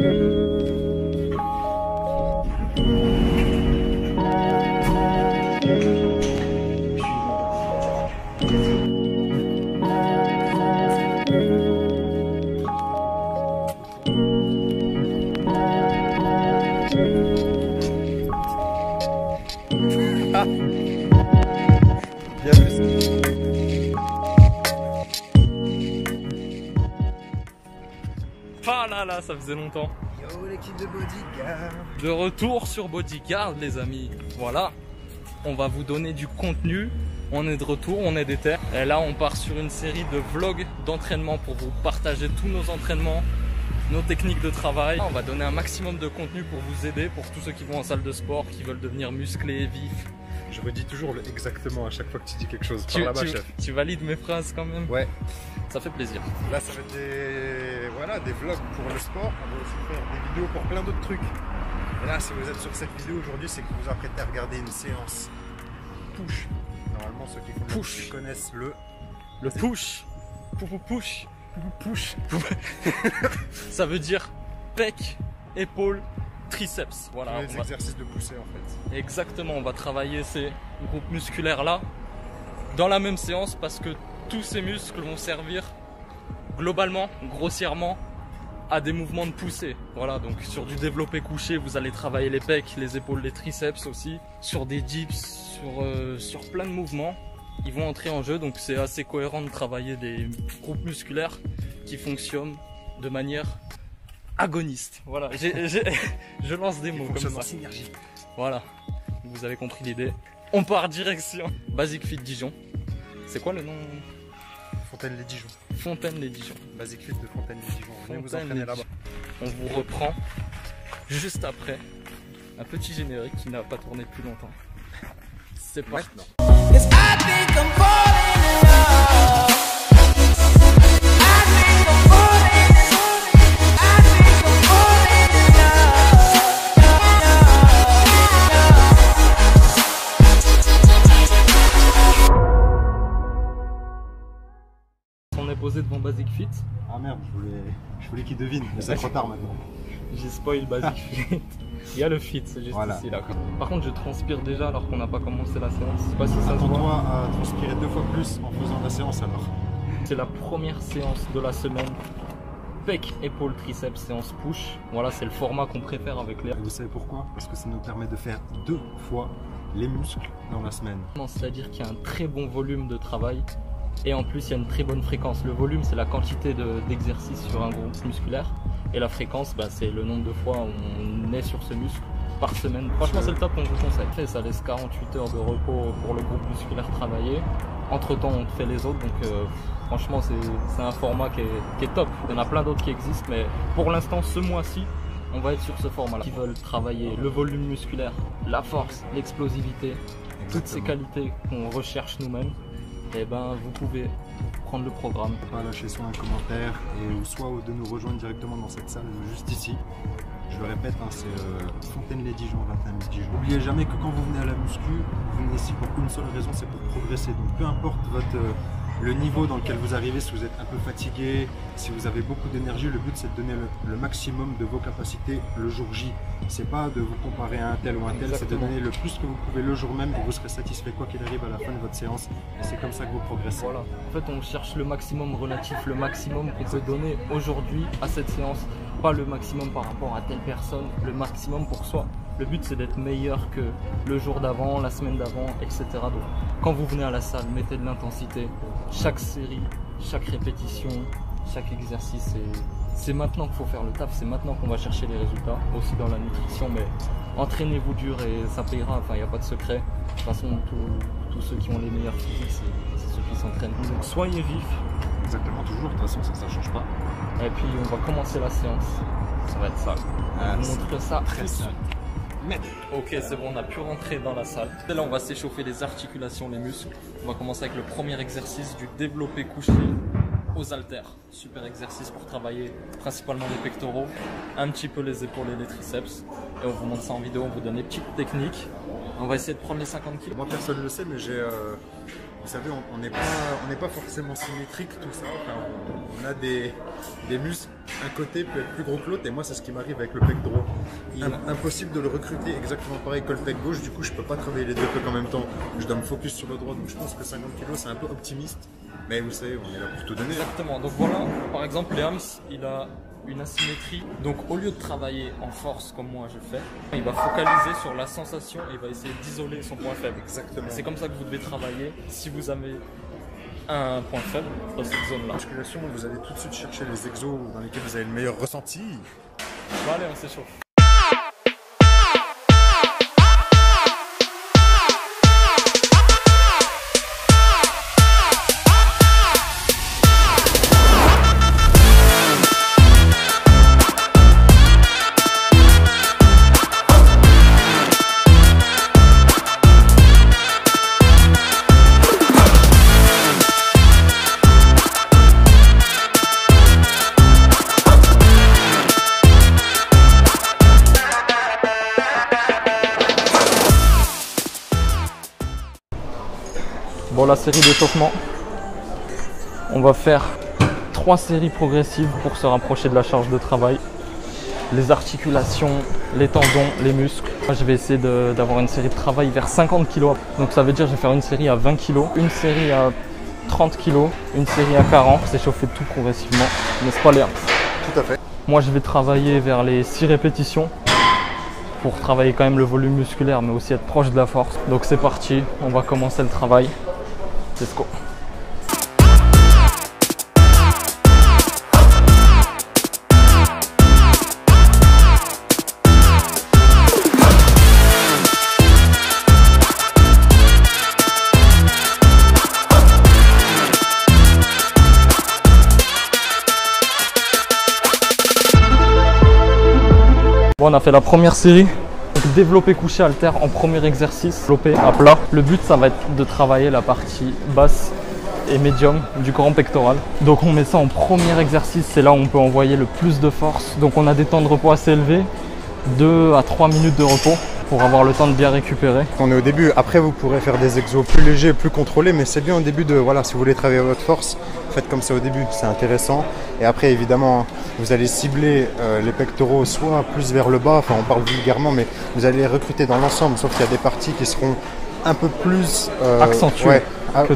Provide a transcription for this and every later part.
Ah. Bien vu. Ah là là, ça faisait longtemps. Yo l'équipe de Bodyguard. De retour sur Bodyguard les amis. Voilà, on va vous donner du contenu. On est de retour, on est déter. Et là on part sur une série de vlogs d'entraînement pour vous partager tous nos entraînements, nos techniques de travail. On va donner un maximum de contenu pour vous aider, pour tous ceux qui vont en salle de sport, qui veulent devenir musclés, vifs. Je redis toujours exactement à chaque fois que tu dis quelque chose. Par là-bas, chef. Tu valides mes phrases quand même? Ouais. Ça fait plaisir. Là, ça va être des vlogs pour le sport. On va aussi faire des vidéos pour plein d'autres trucs. Et là, si vous êtes sur cette vidéo aujourd'hui, c'est que vous vous apprêtez à regarder une séance push. Normalement, ceux qui font le push connaissent le push. Push. Ça veut dire pec, épaule, triceps. Voilà. Les exercices de pousser en fait. Exactement, on va travailler ces groupes musculaires là dans la même séance parce que tous ces muscles vont servir globalement, grossièrement, à des mouvements de poussée. Voilà, donc sur du développé couché, vous allez travailler les pecs, les épaules, les triceps aussi. Sur des dips, sur plein de mouvements, ils vont entrer en jeu. Donc c'est assez cohérent de travailler des groupes musculaires qui fonctionnent de manière agoniste. Voilà, je lance des mots comme ça. Synergie. Voilà, vous avez compris l'idée. On part direction Basic Fit Dijon. C'est quoi le nom? Fontaine-les-Dijon. Fontaine-les-Dijon. Basic Fit de Fontaine-les-Dijon. Venez vous entraîner là-bas. On vous reprend juste après un petit générique qui n'a pas tourné depuis longtemps. C'est parti. On est posé devant Basic Fit. Ah merde, je voulais qu'il devine, mais c'est trop tard maintenant. J'ai spoil Basic Fit. Il y a le fit, c'est juste ici là. Par contre, je transpire déjà alors qu'on n'a pas commencé la séance. Je sais pas si ça se voit. Attends-toi à transpirer 2 fois plus en faisant la séance alors. C'est la première séance de la semaine. Pec, épaule, triceps, séance push. Voilà, c'est le format qu'on préfère avec les. Vous savez pourquoi? Parce que ça nous permet de faire 2 fois les muscles dans la semaine. C'est-à-dire qu'il y a un très bon volume de travail. Et en plus, il y a une très bonne fréquence. Le volume, c'est la quantité d'exercice sur un groupe musculaire. Et la fréquence, bah, c'est le nombre de fois où on est sur ce muscle par semaine. Franchement, c'est le top qu'on vous conseille. Et ça laisse 48 heures de repos pour le groupe musculaire travailler. Entre temps, on fait les autres. Donc, franchement, c'est un format qui est top. Il y en a plein d'autres qui existent. Mais pour l'instant, ce mois-ci, on va être sur ce format-là. Qui veulent travailler le volume musculaire, la force, l'explosivité, toutes ces qualités qu'on recherche nous-mêmes. Et ben vous pouvez prendre le programme. Pas lâcher soit un commentaire et soit de nous rejoindre directement dans cette salle juste ici. Je le répète, hein, c'est Fontaine-les-Dijon, 21 Dijon. N'oubliez jamais que quand vous venez à la muscu, vous venez ici pour une seule raison, c'est pour progresser. Donc peu importe le niveau dans lequel vous arrivez, si vous êtes un peu fatigué, si vous avez beaucoup d'énergie, le but c'est de donner le maximum de vos capacités le jour J. C'est pas de vous comparer à un tel ou un tel, c'est de donner le plus que vous pouvez le jour même et vous serez satisfait quoi qu'il arrive à la fin de votre séance. Et c'est comme ça que vous progressez. Voilà. En fait, on cherche le maximum relatif, le maximum qu'on peut donner aujourd'hui à cette séance. Pas le maximum par rapport à telle personne, le maximum pour soi. Le but c'est d'être meilleur que le jour d'avant, la semaine d'avant, etc. Donc quand vous venez à la salle, mettez de l'intensité. Chaque série, chaque répétition, chaque exercice, c'est maintenant qu'il faut faire le taf, c'est maintenant qu'on va chercher les résultats, aussi dans la nutrition, mais entraînez-vous dur et ça payera, enfin il n'y a pas de secret. De toute façon, tous ceux qui ont les meilleurs physiques, c'est ceux qui s'entraînent. Donc soyez vifs. Exactement, toujours, de toute façon ça ne change pas. Et puis on va commencer la séance, ça va être ça. On vous montre ça tout de suite. Ok, c'est bon, on a pu rentrer dans la salle. Et là, on va s'échauffer les articulations, les muscles. On va commencer avec le premier exercice du développé couché aux haltères. Super exercice pour travailler principalement les pectoraux, un petit peu les épaules et les triceps. Et on vous montre ça en vidéo, on vous donne les petites techniques. On va essayer de prendre les 50 kg. Moi, personne ne le sait, mais j'ai... vous savez, on n'est pas forcément symétrique, tout ça. Enfin, on a des muscles un côté peut être plus gros que l'autre et moi c'est ce qui m'arrive avec le pec droit. Impossible de le recruter exactement pareil que le pec gauche, du coup je peux pas travailler les deux pecs en même temps. Je dois me focus sur le droit, donc je pense que 50 kg c'est un peu optimiste. Mais vous savez, on est là pour tout donner. Exactement, donc voilà, par exemple Léams, il a une asymétrie, donc au lieu de travailler en force comme moi je fais, il va focaliser sur la sensation et il va essayer d'isoler son point faible. Exactement. C'est comme ça que vous devez travailler si vous avez un point faible dans cette zone-là. En musculation, vous allez tout de suite chercher les exos dans lesquels vous avez le meilleur ressenti. Bon allez, on s'échauffe. Bon, la série d'échauffement, on va faire 3 séries progressives pour se rapprocher de la charge de travail. Les articulations, les tendons, les muscles. Moi, je vais essayer d'avoir une série de travail vers 50 kg. Donc ça veut dire que je vais faire une série à 20 kg, une série à 30 kg, une série à 40. S'échauffer tout progressivement, n'est-ce pas Léa? Tout à fait. Moi, je vais travailler vers les 6 répétitions pour travailler quand même le volume musculaire, mais aussi être proche de la force. Donc c'est parti, on va commencer le travail. Let's go. Bon, on a fait la première série. Développer couché haltère en premier exercice, développer à plat. Le but ça va être de travailler la partie basse et médium du grand pectoral. Donc on met ça en premier exercice, c'est là où on peut envoyer le plus de force. Donc on a des temps de repos assez élevés, 2 à 3 minutes de repos pour avoir le temps de bien récupérer. On est au début, après vous pourrez faire des exos plus légers, plus contrôlés, mais c'est bien au début de, voilà, si vous voulez travailler votre force, faites comme ça au début, c'est intéressant. Et après évidemment, vous allez cibler les pectoraux soit plus vers le bas, enfin on parle vulgairement, mais vous allez les recruter dans l'ensemble, sauf qu'il y a des parties qui seront un peu plus accentuées que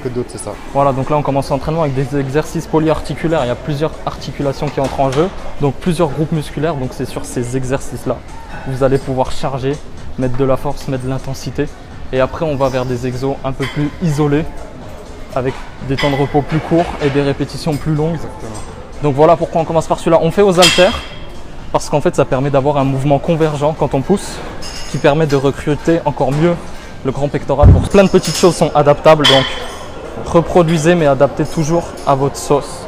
d'autres, c'est ça. Voilà, donc là on commence l'entraînement avec des exercices polyarticulaires, il y a plusieurs articulations qui entrent en jeu, donc plusieurs groupes musculaires, donc c'est sur ces exercices-là. Vous allez pouvoir charger, mettre de la force, mettre de l'intensité. Et après, on va vers des exos un peu plus isolés, avec des temps de repos plus courts et des répétitions plus longues. Exactement. Donc voilà pourquoi on commence par celui-là. On fait aux haltères, parce qu'en fait, ça permet d'avoir un mouvement convergent quand on pousse, qui permet de recruter encore mieux le grand pectoral. Pour plein de petites choses sont adaptables, donc reproduisez, mais adaptez toujours à votre sauce.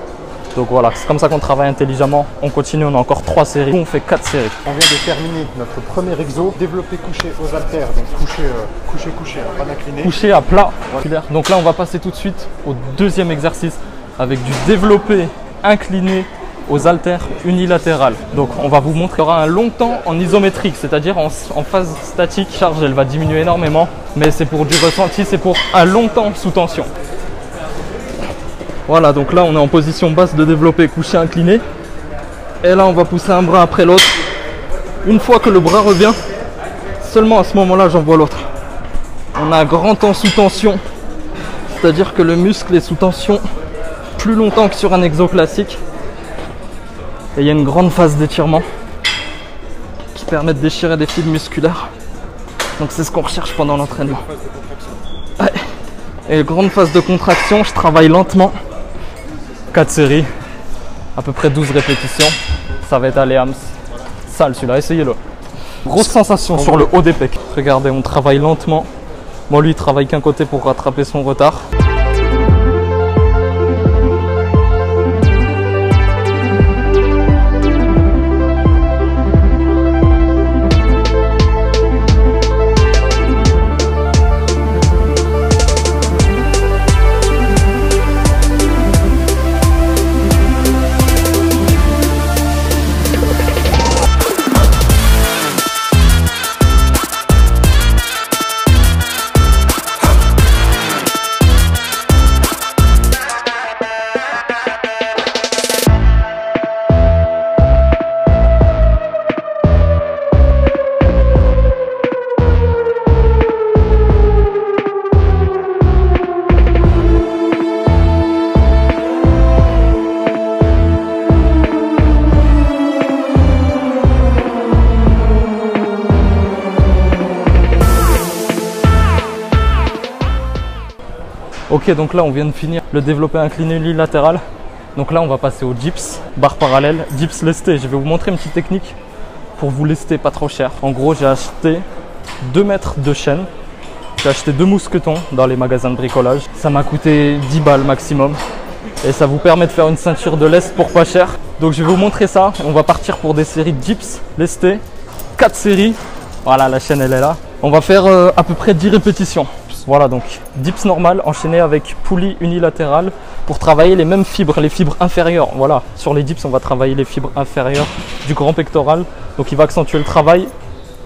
Donc voilà, c'est comme ça qu'on travaille intelligemment. On continue, on a encore 3 séries. On fait 4 séries. On vient de terminer notre premier exo, développé couché aux haltères, donc couché, pas d'incliné. Couché à plat. Voilà. Donc là, on va passer tout de suite au deuxième exercice avec du développé incliné aux haltères unilatérales. Donc on va vous montrer, il y aura un long temps en isométrique, c'est-à-dire en phase statique. La charge, elle va diminuer énormément, mais c'est pour du ressenti, c'est pour un long temps sous tension. Voilà, donc là on est en position basse de développé couché incliné. Et là on va pousser un bras après l'autre. Une fois que le bras revient, seulement à ce moment-là j'envoie l'autre. On a un grand temps sous tension, c'est-à-dire que le muscle est sous tension plus longtemps que sur un exo classique. Et il y a une grande phase d'étirement qui permet de déchirer des fibres musculaires. Donc c'est ce qu'on recherche pendant l'entraînement. Ouais. Et grande phase de contraction, je travaille lentement. 4 séries, à peu près 12 répétitions. Ça va être à Léams. Sale celui-là, essayez-le. Grosse sensation sur le haut des pecs. Regardez, on travaille lentement. Moi, lui, il travaille qu'un côté pour rattraper son retard. Ok, donc là on vient de finir le développé incliné unilatéral. Donc là on va passer au dips, barre parallèle, dips lesté. Je vais vous montrer une petite technique pour vous lester pas trop cher. En gros, j'ai acheté 2 mètres de chaîne. J'ai acheté 2 mousquetons dans les magasins de bricolage. Ça m'a coûté 10 balles maximum. Et ça vous permet de faire une ceinture de lest pour pas cher. Donc je vais vous montrer ça. On va partir pour des séries de dips lestés. 4 séries. Voilà, la chaîne elle est là. On va faire à peu près 10 répétitions. Voilà, donc dips normal enchaîné avec poulie unilatérale pour travailler les mêmes fibres, les fibres inférieures. Voilà, sur les dips, on va travailler les fibres inférieures du grand pectoral. Donc il va accentuer le travail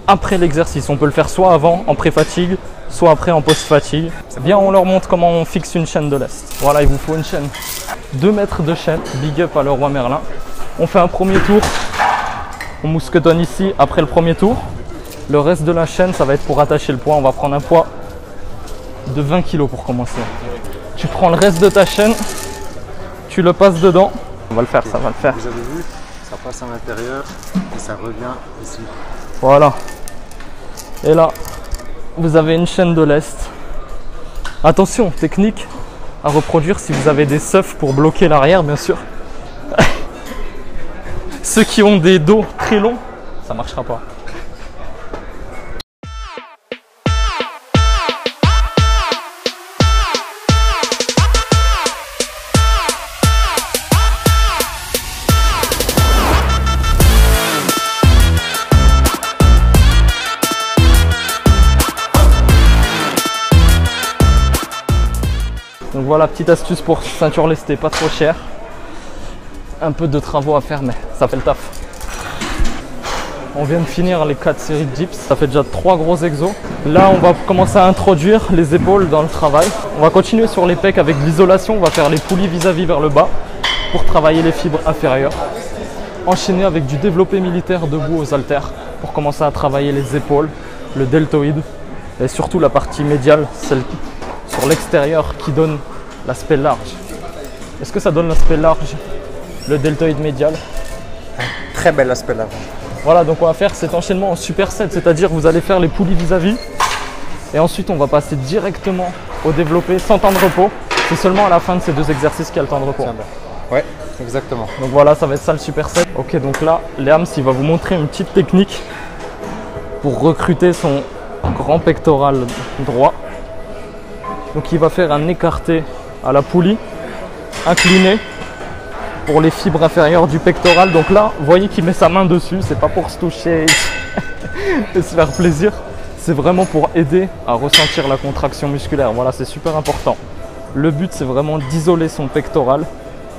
après l'exercice. On peut le faire soit avant, en pré-fatigue, soit après, en post-fatigue. Bien, on leur montre comment on fixe une chaîne de lest. Voilà, il vous faut une chaîne. 2 mètres de chaîne, big up à Leroy Merlin. On fait un premier tour. On mousquetonne ici après le premier tour. Le reste de la chaîne, ça va être pour attacher le poids. On va prendre un poids de 20 kg pour commencer. Tu prends le reste de ta chaîne, tu le passes dedans. On va le faire, ça va le faire. Vous avez vu, ça passe à l'intérieur et ça revient ici. Voilà. Et là, vous avez une chaîne de lest. Attention, technique à reproduire si vous avez des seufs pour bloquer l'arrière, bien sûr. Ceux qui ont des dos très longs, ça ne marchera pas. Donc voilà, petite astuce pour ceinture lestée, pas trop cher. Un peu de travaux à faire, mais ça fait le taf. On vient de finir les 4 séries de dips. Ça fait déjà 3 gros exos. Là, on va commencer à introduire les épaules dans le travail. On va continuer sur les pecs avec de l'isolation. On va faire les poulies vis-à-vis vers le bas pour travailler les fibres inférieures. Enchaîner avec du développé militaire debout aux haltères pour commencer à travailler les épaules, le deltoïde et surtout la partie médiale, celle sur l'extérieur qui donne l'aspect large. Est-ce que ça donne l'aspect large, le deltoïde médial? Très bel aspect là. Voilà, donc on va faire cet enchaînement en superset, c'est-à-dire vous allez faire les poulies vis-à-vis et ensuite on va passer directement au développé sans temps de repos. C'est seulement à la fin de ces 2 exercices qu'il y a le temps de repos. Ouais, exactement. Donc voilà, ça va être ça le superset. Ok, donc là, Léams, il va vous montrer une petite technique pour recruter son grand pectoral droit. Donc il va faire un écarté à la poulie, incliné pour les fibres inférieures du pectoral. Donc là, vous voyez qu'il met sa main dessus, c'est pas pour se toucher et se faire plaisir. C'est vraiment pour aider à ressentir la contraction musculaire. Voilà, c'est super important. Le but, c'est vraiment d'isoler son pectoral,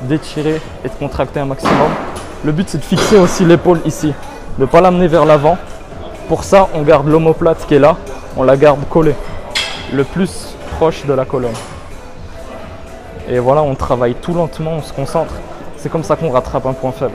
d'étirer et de contracter un maximum. Le but, c'est de fixer aussi l'épaule ici, de ne pas l'amener vers l'avant. Pour ça, on garde l'omoplate qui est là, on la garde collée, le plus proche de la colonne. Et voilà, on travaille tout lentement, on se concentre. C'est comme ça qu'on rattrape un point faible.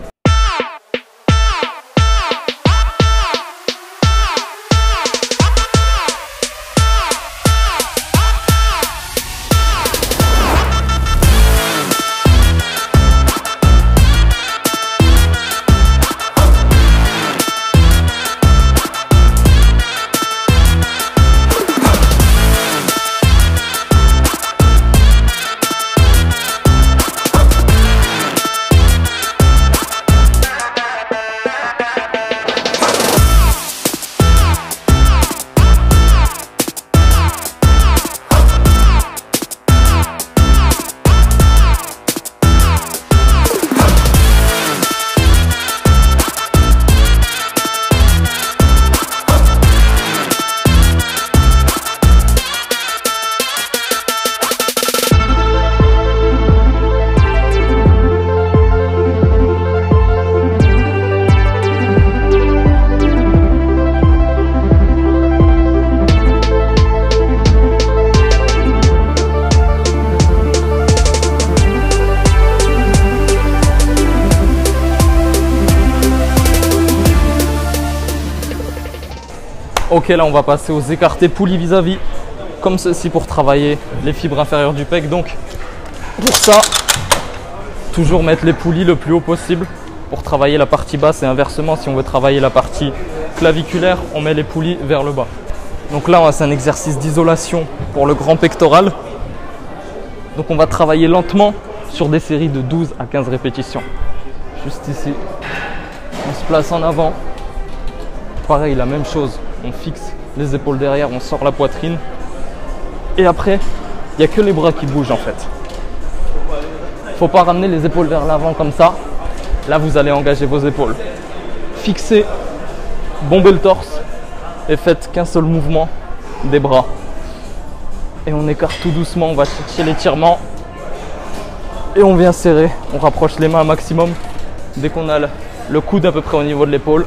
Ok, là on va passer aux écartés poulies vis-à-vis, comme ceci pour travailler les fibres inférieures du pec. Donc pour ça, toujours mettre les poulies le plus haut possible pour travailler la partie basse et inversement, si on veut travailler la partie claviculaire, on met les poulies vers le bas. Donc là c'est un exercice d'isolation pour le grand pectoral. Donc on va travailler lentement sur des séries de 12 à 15 répétitions. Juste ici, on se place en avant. Pareil, la même chose, on fixe les épaules derrière, on sort la poitrine. Et après, il n'y a que les bras qui bougent en fait. Faut pas ramener les épaules vers l'avant comme ça. Là, vous allez engager vos épaules. Fixez, bombez le torse et faites qu'un seul mouvement des bras. Et on écarte tout doucement, on va chercher l'étirement. Et on vient serrer, on rapproche les mains un maximum. Dès qu'on a le coude à peu près au niveau de l'épaule,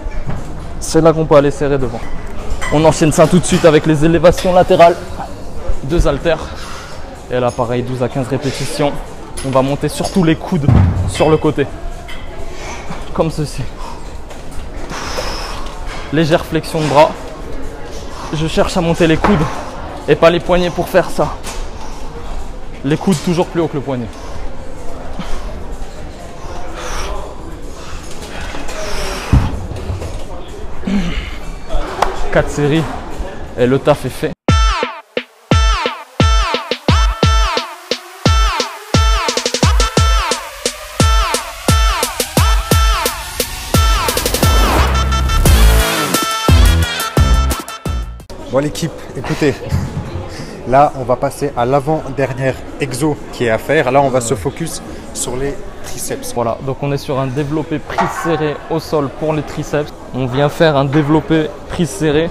c'est là qu'on peut aller serrer devant. On enchaîne ça tout de suite avec les élévations latérales. 2 haltères. Et là, pareil, 12 à 15 répétitions. On va monter surtout les coudes sur le côté. Comme ceci. Légère flexion de bras. Je cherche à monter les coudes et pas les poignets pour faire ça. Les coudes toujours plus haut que le poignet. 4 séries et le taf est fait. Bon l'équipe, écoutez, là on va passer à l'avant-dernière exo qui est à faire. Là on va se focus sur les triceps. Voilà, donc on est sur un développé prise serrée au sol pour les triceps. On vient faire un développé prise serrée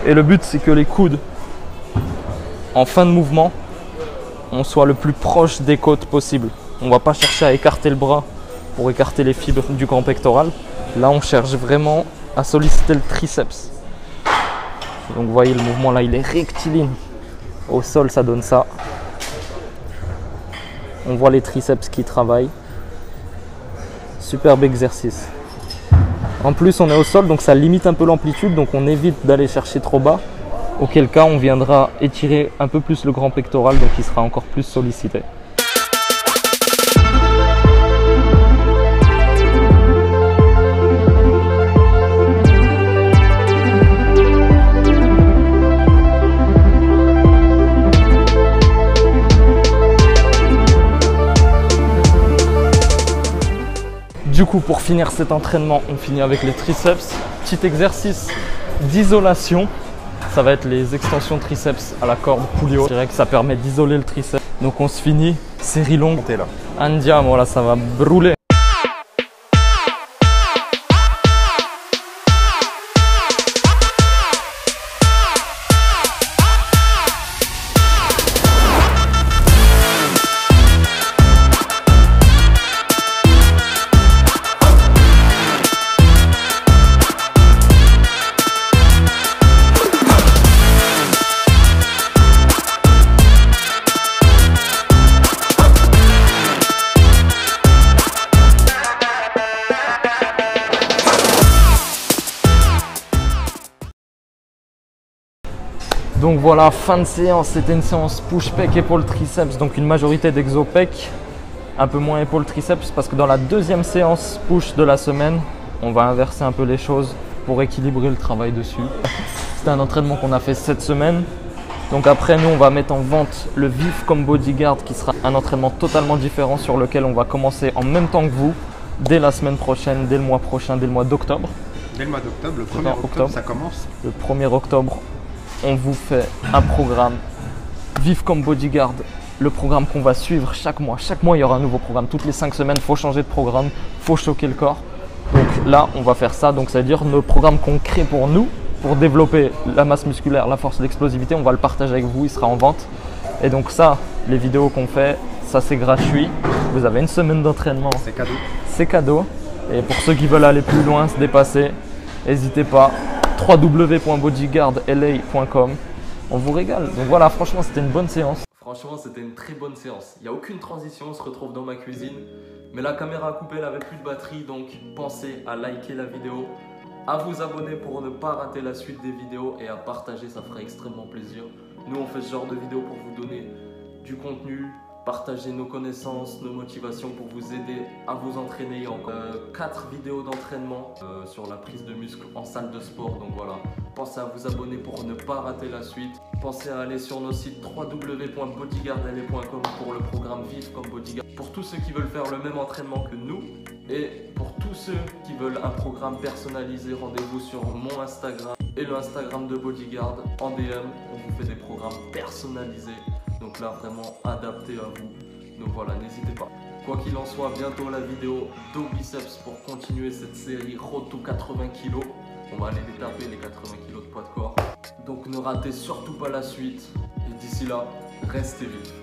et le but c'est que les coudes en fin de mouvement on soit le plus proche des côtes possible. On ne va pas chercher à écarter le bras pour écarter les fibres du grand pectoral. Là on cherche vraiment à solliciter le triceps. Donc vous voyez le mouvement là il est rectiligne. Au sol ça donne ça. On voit les triceps qui travaillent. Superbe exercice. En plus on est au sol donc ça limite un peu l'amplitude, donc on évite d'aller chercher trop bas. Auquel cas on viendra étirer un peu plus le grand pectoral, donc il sera encore plus sollicité. Du coup, pour finir cet entraînement, on finit avec les triceps. Petit exercice d'isolation. Ça va être les extensions triceps à la corde Pulio. Je dirais que ça permet d'isoler le triceps. Donc on se finit, série longue. Andiamo, voilà, ça va brûler. Donc voilà, fin de séance, c'était une séance push pec épaule triceps, donc une majorité d'exo pec, un peu moins épaule triceps parce que dans la deuxième séance push de la semaine, on va inverser un peu les choses pour équilibrer le travail dessus. C'était un entraînement qu'on a fait cette semaine. Donc après nous on va mettre en vente le Vif comme Bodyguard qui sera un entraînement totalement différent sur lequel on va commencer en même temps que vous dès la semaine prochaine, dès le mois prochain, dès le mois d'octobre. Dès le mois d'octobre, le 1er octobre ça commence. Le 1er octobre. On vous fait un programme Vif comme Bodyguard, le programme qu'on va suivre chaque mois. Chaque mois, il y aura un nouveau programme. Toutes les 5 semaines, il faut changer de programme, il faut choquer le corps. Donc là, on va faire ça. Donc ça veut dire nos programmes qu'on crée pour nous, pour développer la masse musculaire, la force, l'explosivité, on va le partager avec vous, il sera en vente. Et donc ça, les vidéos qu'on fait, ça c'est gratuit. Vous avez une semaine d'entraînement. C'est cadeau. C'est cadeau. Et pour ceux qui veulent aller plus loin, se dépasser, n'hésitez pas. www.bodyguardla.com. On vous régale. Donc voilà, franchement, c'était une bonne séance. Franchement, c'était une très bonne séance. Il n'y a aucune transition, on se retrouve dans ma cuisine. Mais la caméra a coupé, elle avait plus de batterie. Donc pensez à liker la vidéo, à vous abonner pour ne pas rater la suite des vidéos et à partager, ça ferait extrêmement plaisir. Nous, on fait ce genre de vidéos pour vous donner du contenu partager nos connaissances, nos motivations pour vous aider à vous entraîner. Il y a encore 4 vidéos d'entraînement sur la prise de muscle en salle de sport. Donc voilà, pensez à vous abonner pour ne pas rater la suite. Pensez à aller sur nos sites www.bodyguardla.com pour le programme Vivre comme Bodyguard. Pour tous ceux qui veulent faire le même entraînement que nous et pour tous ceux qui veulent un programme personnalisé, rendez-vous sur mon Instagram et le Instagram de Bodyguard. En DM, on vous fait des programmes personnalisés. Donc là, vraiment adapté à vous. Donc voilà, n'hésitez pas. Quoi qu'il en soit, bientôt la vidéo dos biceps pour continuer cette série Road to 80 kg. On va aller les taper, les 80 kg de poids de corps. Donc ne ratez surtout pas la suite. Et d'ici là, restez vifs.